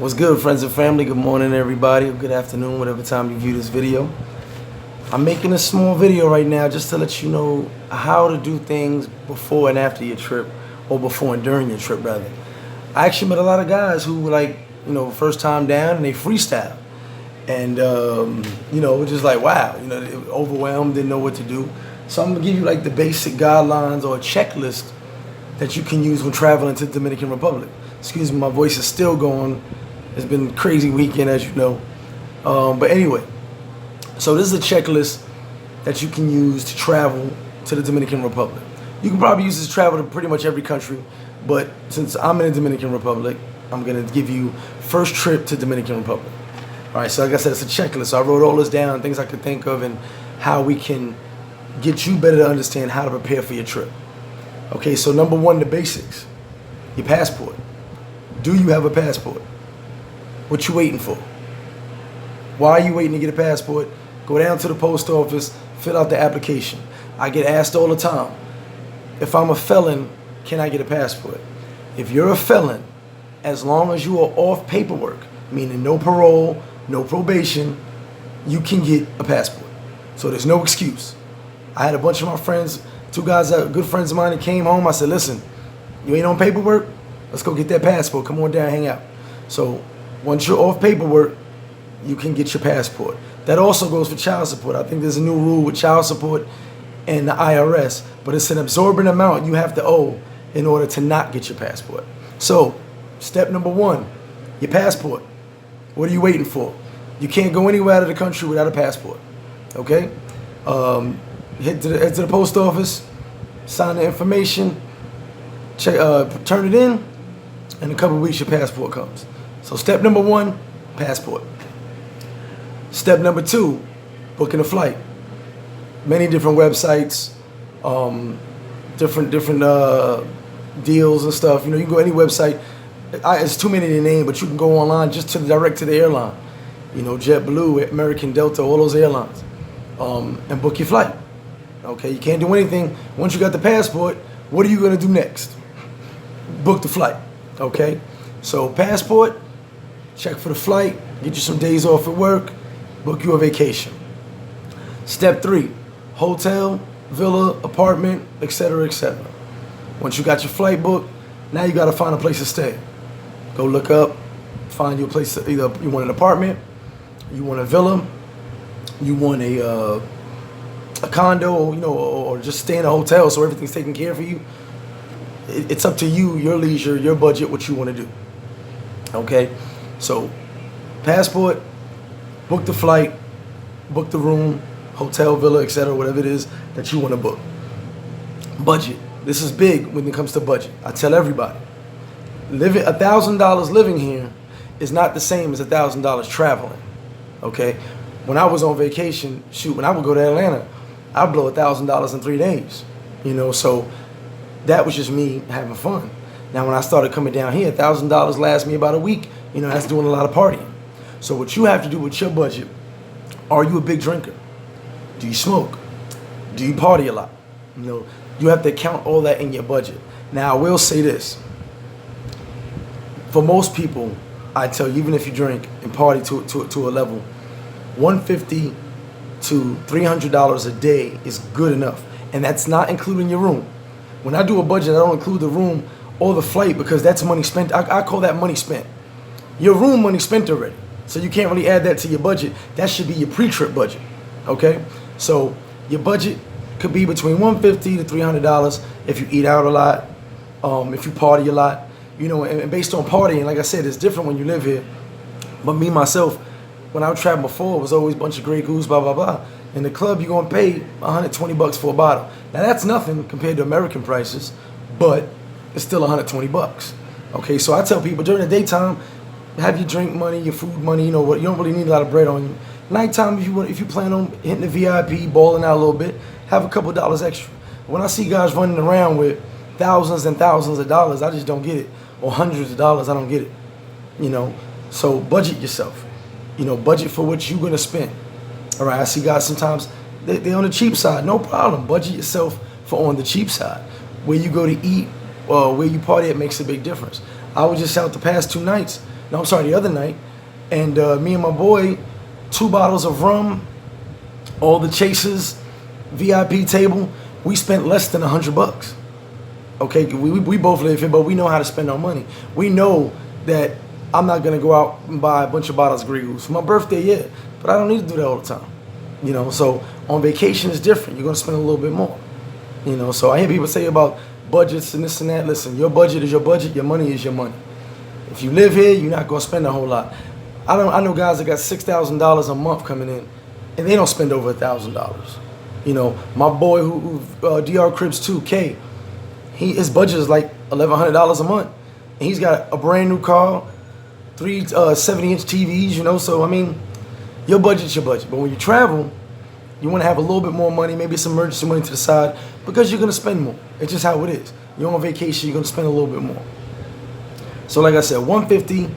What's good, friends and family? Good morning, everybody, or good afternoon, whatever time you view this video. I'm making a small video right now just to let you know how to do things before and after your trip, or before and during your trip, rather. I actually met a lot of guys who were like, first time down, and they freestyle. And, just like, wow, they were overwhelmed, didn't know what to do. So I'm gonna give you like the basic guidelines or a checklist that you can use when traveling to the Dominican Republic. Excuse me, my voice is still going. It's been a crazy weekend, as you know. But anyway, so this is a checklist that you can use to travel to the Dominican Republic. You can probably use this to travel to pretty much every country, but since I'm in the Dominican Republic, I'm gonna give you first trip to Dominican Republic. All right, so like I said, it's a checklist. So I wrote all this down, things I could think of, and how we can get you better to understand how to prepare for your trip. Okay, so number one, the basics. Your passport. Do you have a passport? What you waiting for? Why are you waiting to get a passport? Go down to the post office, fill out the application. I get asked all the time, if I'm a felon, can I get a passport? If you're a felon, as long as you are off paperwork, meaning no parole, no probation, you can get a passport. So there's no excuse. I had a bunch of my friends, two guys, good friends of mine, that came home. I said, listen, you ain't on paperwork? Let's go get that passport. Come on down, hang out. So once you're off paperwork, you can get your passport. That also goes for child support. I think there's a new rule with child support and the IRS, but it's an absorbent amount you have to owe in order to not get your passport. So step number one, your passport. What are you waiting for? You can't go anywhere out of the country without a passport, okay? Head to the post office, sign the information, check, turn it in, in a couple of weeks your passport comes. So step number one, passport. Step number two, booking a flight. Many different websites, different deals and stuff. You can go any website. It's too many to name, but you can go online just direct to the airline. JetBlue, American, Delta, all those airlines, and book your flight. Okay, you can't do anything once you got the passport. What are you gonna do next? Book the flight. Okay, so passport, check for the flight, get you some days off at work, book you a vacation. Step three, hotel, villa, apartment, etc., etc. Once you got your flight booked, now you gotta find a place to stay. Go look up, find you a place. Either you want an apartment, you want a villa, you want a condo, or just stay in a hotel so everything's taken care of for you. It's up to you, your leisure, your budget, what you want to do. Okay, so passport, book the flight, book the room, hotel, villa, etc., whatever it is that you want to book. Budget. This is big when it comes to budget. I tell everybody, $1,000 living here is not the same as $1,000 traveling. Okay, when I was on vacation, when I would go to Atlanta, I'd blow $1,000 in 3 days. So that was just me having fun. Now, when I started coming down here, $1,000 lasts me about a week. That's doing a lot of partying. So what you have to do with your budget, are you a big drinker? Do you smoke? Do you party a lot? You have to count all that in your budget. Now, I will say this. For most people, I tell you, even if you drink and party to a level, $150 to $300 a day is good enough. And that's not including your room. When I do a budget, I don't include the room or the flight, because that's money spent. I call that money spent. Your room money spent already. So you can't really add that to your budget. That should be your pre-trip budget. Okay? So your budget could be between $150 to $300 if you eat out a lot, if you party a lot. And based on partying, like I said, it's different when you live here. But me, myself, when I would travel before, it was always a bunch of Grey Goose, blah, blah, blah. In the club, you're going to pay $120 for a bottle. Now, that's nothing compared to American prices, but it's still $120. Okay, so I tell people during the daytime, have your drink money, your food money, you don't really need a lot of bread on you. Nighttime, if you plan on hitting the VIP, balling out a little bit, have a couple dollars extra. When I see guys running around with thousands and thousands of dollars, I just don't get it. Or hundreds of dollars, I don't get it. So budget yourself. Budget for what you're gonna spend. All right, I see guys sometimes, they're on the cheap side, no problem. Budget yourself for on the cheap side. Where you go to eat or where you party, it makes a big difference. I was just out the past 2 nights No, I'm sorry, the other night. And me and my boy, 2 bottles of rum, all the chasers, VIP table, we spent less than $100. Okay, we both live here, but we know how to spend our money. We know that I'm not gonna go out and buy a bunch of bottles of Grey Goose. For my birthday, yeah, but I don't need to do that all the time. You know, so on vacation it's different. You're gonna spend a little bit more. You know, so I hear people say about budgets and this and that. Listen, your budget is your budget, your money is your money. If you live here, you're not gonna spend a whole lot. I know guys that got $6,000 a month coming in, and they don't spend over $1,000. You know, my boy who DR Cribs 2K, his budget is like $1,100 a month, and he's got a brand new car, 3 70-inch TVs. You know, so I mean, your budget's your budget. But when you travel, you want to have a little bit more money, maybe some emergency money to the side, because you're gonna spend more. It's just how it is. You're on vacation, you're gonna spend a little bit more. So like I said, $150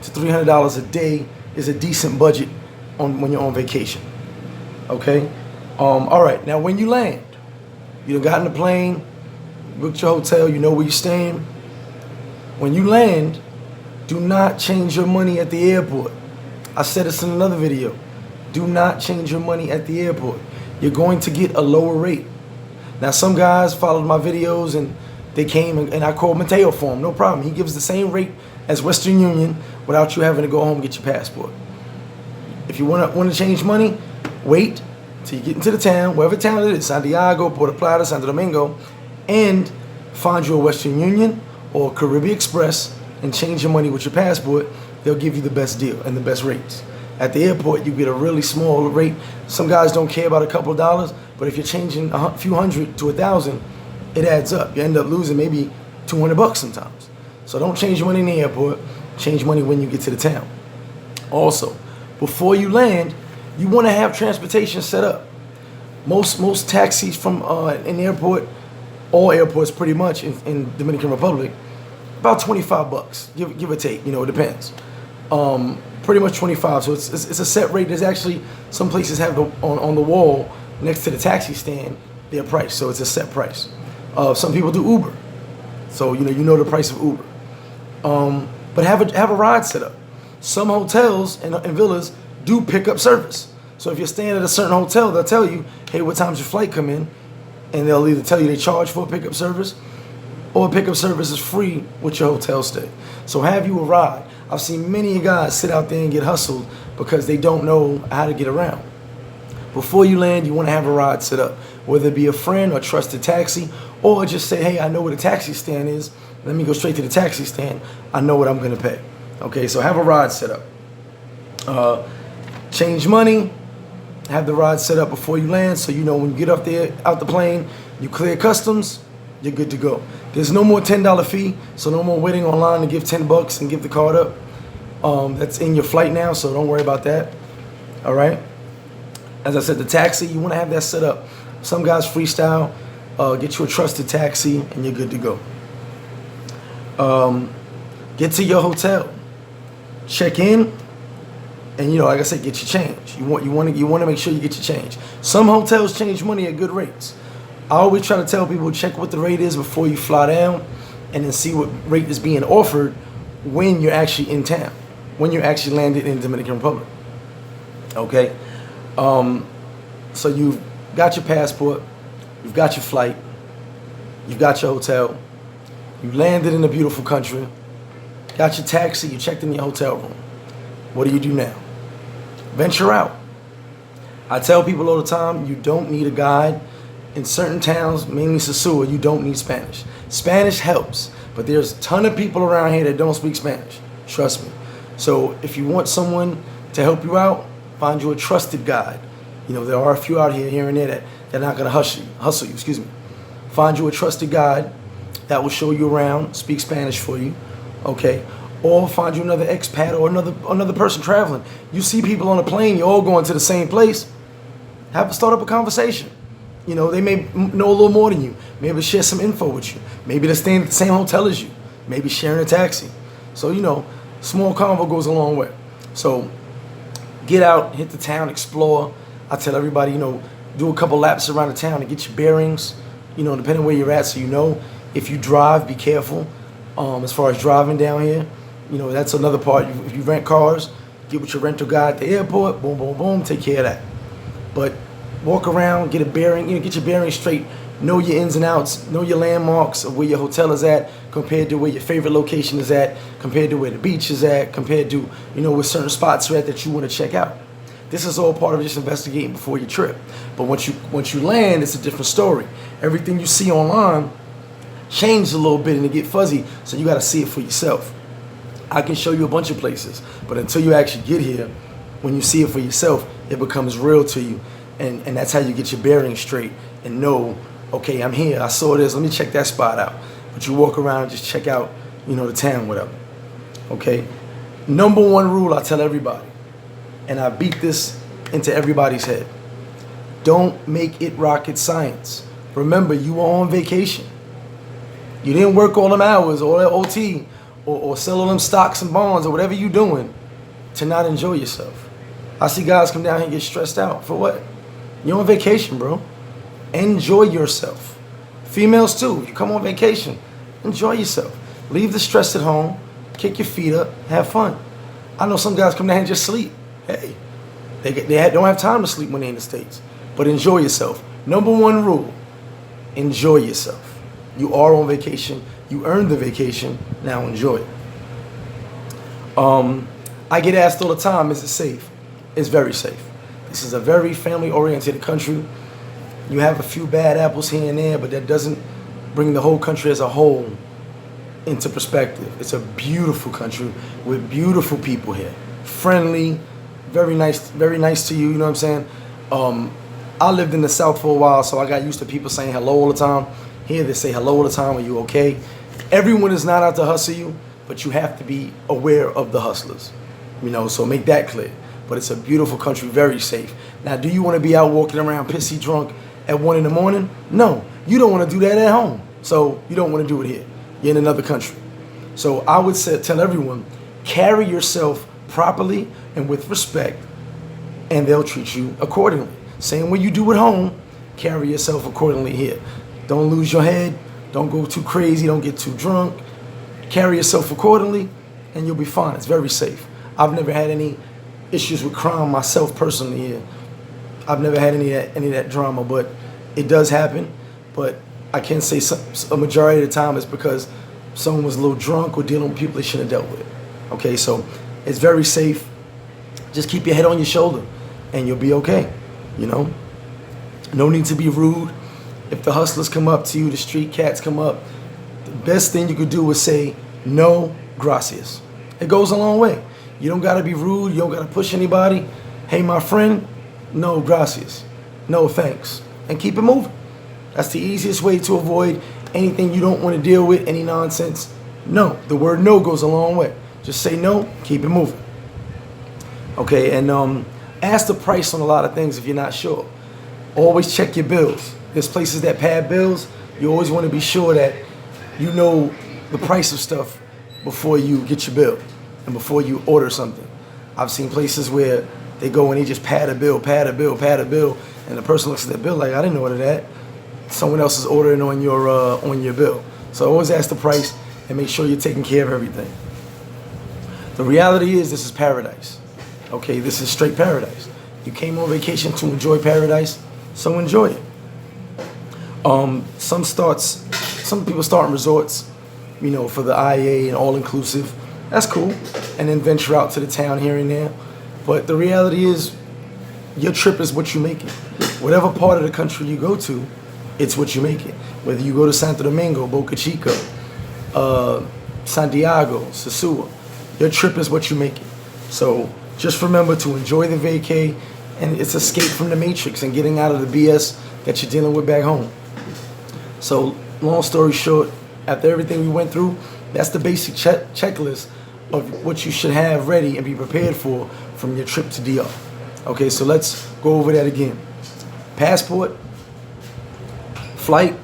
to $300 a day is a decent budget when you're on vacation. Okay? All right, now when you land, you got in the plane, booked your hotel, you know where you're staying. When you land, do not change your money at the airport. I said this in another video. Do not change your money at the airport. You're going to get a lower rate. Now some guys followed my videos and they came and I called Mateo for them, no problem. He gives the same rate as Western Union without you having to go home and get your passport. If you want to change money, wait till you get into the town, wherever town it is, Santiago, Puerto Plata, Santo Domingo, and find you a Western Union or Caribbean Express and change your money with your passport. They'll give you the best deal and the best rates. At the airport, you get a really small rate. Some guys don't care about a couple of dollars, but if you're changing a few hundred to 1,000, it adds up. You end up losing maybe $200 sometimes. So don't change your money in the airport. Change money when you get to the town. Also, before you land, you want to have transportation set up. Most taxis from in the airport, all airports pretty much in Dominican Republic, about $25, give or take. You know, it depends. Pretty much 25. So it's a set rate. There's actually some places have on the wall next to the taxi stand their price. So it's a set price. Some people do Uber, so you know the price of Uber. But have a ride set up. Some hotels and villas do pickup service. So if you're staying at a certain hotel, they'll tell you, hey, what time's your flight come in? And they'll either tell you they charge for a pickup service, or a pickup service is free with your hotel stay. So have you a ride. I've seen many guys sit out there and get hustled because they don't know how to get around. Before you land, you want to have a ride set up, whether it be a friend or trusted taxi, or just say, hey, I know where the taxi stand is. Let me go straight to the taxi stand. I know what I'm going to pay. Okay, so have a ride set up. Change money. Have the ride set up before you land, so you know when you get up there, out the plane, you clear customs, you're good to go. There's no more $10 fee, so no more waiting online to give $10 and give the card up. That's in your flight now, so don't worry about that. All right. As I said, the taxi, you want to have that set up. Some guys freestyle, get you a trusted taxi, and you're good to go. Get to your hotel, check in, and like I said, get your change. You want to make sure you get your change. Some hotels change money at good rates. I always try to tell people, check what the rate is before you fly down, and then see what rate is being offered when you're actually in town, when you're actually landed in the Dominican Republic. Okay. So you've got your passport, you've got your flight, you've got your hotel, you landed in a beautiful country, got your taxi, you checked in your hotel room. What do you do now? Venture out. I tell people all the time, you don't need a guide. In certain towns, mainly Sosua, you don't need Spanish. Spanish helps, but there's a ton of people around here that don't speak Spanish. Trust me. So if you want someone to help you out, find you a trusted guide. There are a few out here and there that they're not going to hustle you. Excuse me. Find you a trusted guide that will show you around, speak Spanish for you, okay? Or find you another expat or another person traveling. You see people on a plane, you're all going to the same place. Start up a conversation. They may know a little more than you. Maybe share some info with you. Maybe they're staying at the same hotel as you. Maybe sharing a taxi. So, small convo goes a long way. So get out, hit the town, explore. I tell everybody, do a couple laps around the town to get your bearings, depending where you're at. So if you drive, be careful as far as driving down here. You know, that's another part. If you rent cars, get with your rental guy at the airport, boom, boom, boom, take care of that. But walk around, get a bearing, get your bearings straight, know your ins and outs, know your landmarks of where your hotel is at compared to where your favorite location is at, compared to where the beach is at, compared to, where certain spots are at that you want to check out. This is all part of just investigating before your trip. But once you land, it's a different story. Everything you see online changes a little bit and it get fuzzy, so you got to see it for yourself. I can show you a bunch of places, but until you actually get here, when you see it for yourself, it becomes real to you. And that's how you get your bearings straight and know, okay, I'm here, I saw this, let me check that spot out. But you walk around and just check out, the town, whatever. Okay? Number one rule I tell everybody, and I beat this into everybody's head. Don't make it rocket science. Remember, you are on vacation. You didn't work all them hours, all that OT, or sell all them stocks and bonds, or whatever you're doing to not enjoy yourself. I see guys come down here and get stressed out. For what? You're on vacation, bro. Enjoy yourself. Females too, you come on vacation, enjoy yourself. Leave the stress at home, kick your feet up, have fun. I know some guys come down here and just sleep. Hey, they don't have time to sleep when they're in the States. But enjoy yourself. Number one rule, enjoy yourself. You are on vacation. You earned the vacation. Now enjoy it. I get asked all the time, is it safe? It's very safe. This is a very family-oriented country. You have a few bad apples here and there, but that doesn't bring the whole country as a whole into perspective. It's a beautiful country with beautiful people here. Friendly, very nice to you, you know what I'm saying? I lived in the South for a while, so I got used to people saying hello all the time. Here they say hello all the time, are you okay? Everyone is not out to hustle you, but you have to be aware of the hustlers, so make that clear. But it's a beautiful country, very safe. Now, do you want to be out walking around pissy drunk at 1 in the morning? No, you don't want to do that at home. So you don't want to do it here. You're in another country. So I would tell everyone, carry yourself properly and with respect, and they'll treat you accordingly. Same way you do at home, carry yourself accordingly here. Don't lose your head. Don't go too crazy. Don't get too drunk. Carry yourself accordingly, and you'll be fine. It's very safe. I've never had any issues with crime myself personally here. I've never had any of that drama, but it does happen. But I can say a majority of the time it's because someone was a little drunk or dealing with people they shouldn't have dealt with. Okay, so it's very safe. Just keep your head on your shoulder, and you'll be okay. No need to be rude. If the hustlers come up to you, the street cats come up, the best thing you could do is say, no, gracias. It goes a long way. You don't got to be rude. You don't got to push anybody. Hey, my friend, no, gracias. No, thanks. And keep it moving. That's the easiest way to avoid anything you don't want to deal with, any nonsense. No, the word no goes a long way. Just say no, keep it moving. Okay, and ask the price on a lot of things if you're not sure. Always check your bills. There's places that pad bills. You always want to be sure that you know the price of stuff before you get your bill and before you order something. I've seen places where they go and they just pad a bill, and the person looks at that bill like, I didn't order that. Someone else is ordering on your bill. So always ask the price and make sure you're taking care of everything. The reality is this is paradise. Okay, this is straight paradise. You came on vacation to enjoy paradise, so enjoy it. Some people start in resorts, for the IA and all-inclusive. That's cool. And then venture out to the town here and there. But the reality is, your trip is what you make it. Whatever part of the country you go to, it's what you make it. Whether you go to Santo Domingo, Boca Chica, Santiago, Sosua, your trip is what you make it. So just remember to enjoy the vacay, and it's escape from the matrix and getting out of the BS that you're dealing with back home. So long story short, after everything we went through, that's the basic checklist of what you should have ready and be prepared for from your trip to DR. Okay, so let's go over that again. Passport, flight,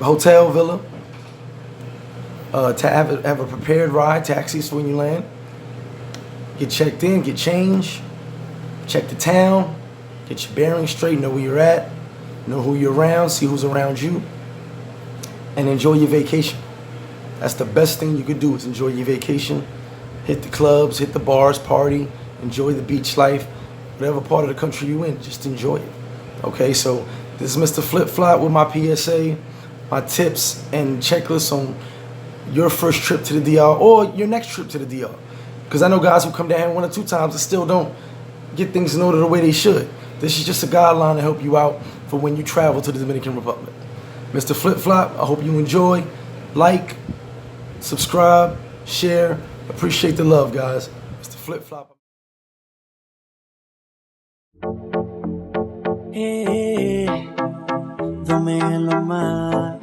hotel, villa, to have a prepared ride, taxis when you land, get checked in, get changed, check the town, get your bearings straight, know where you're at, know who you're around, see who's around you. and enjoy your vacation. That's the best thing you could do, is enjoy your vacation. Hit the clubs, hit the bars, party, enjoy the beach life. Whatever part of the country you in, just enjoy it. Okay, so this is Mr. Flip Flop with my PSA, my tips and checklists on your first trip to the DR or your next trip to the DR. Because I know guys who come down here 1 or 2 times and still don't get things in order the way they should. This is just a guideline to help you out for when you travel to the Dominican Republic. Mr. Flip Flop, I hope you enjoy. Like, subscribe, share. Appreciate the love, guys. Mr. Flip Flop. Dámelo más.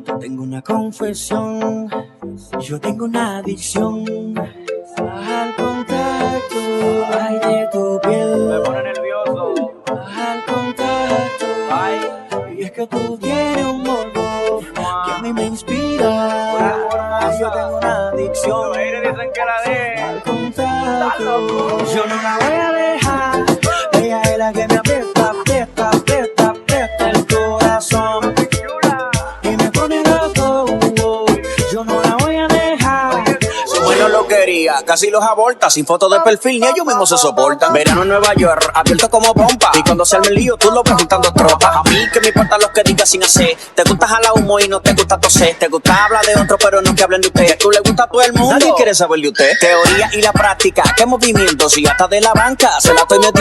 Yo tengo una confesión. Yo tengo una adicción al contacto, ay, de tu piel. Me pone nervioso. Al contacto, Ay. y es que tú tienes un morbo que a mí me inspira. Ay, yo tengo una adicción Los haters dicen que la de. al contacto. Yo no la voy a dejar. Ella es la que me aprieta, aprieta, aprieta, aprieta el corazón y me pone loco. Yo no la voy a dejar. Bueno, lo quería, casi los aborta. Sin fotos de perfil, ni ellos mismos se soportan. Verano en Nueva York, abierto como pompa. Y cuando se arme el lío, tú lo ves juntando tropas. A mí que me importa lo que digas sin hacer. Te gusta jalar humo y no te gusta toser. Te gusta hablar de otro, pero no que hablen de usted. Que tú le gusta a todo el mundo, nadie quiere saber de usted. Teoría y la práctica, qué movimiento. Si hasta de la banca se la estoy metiendo.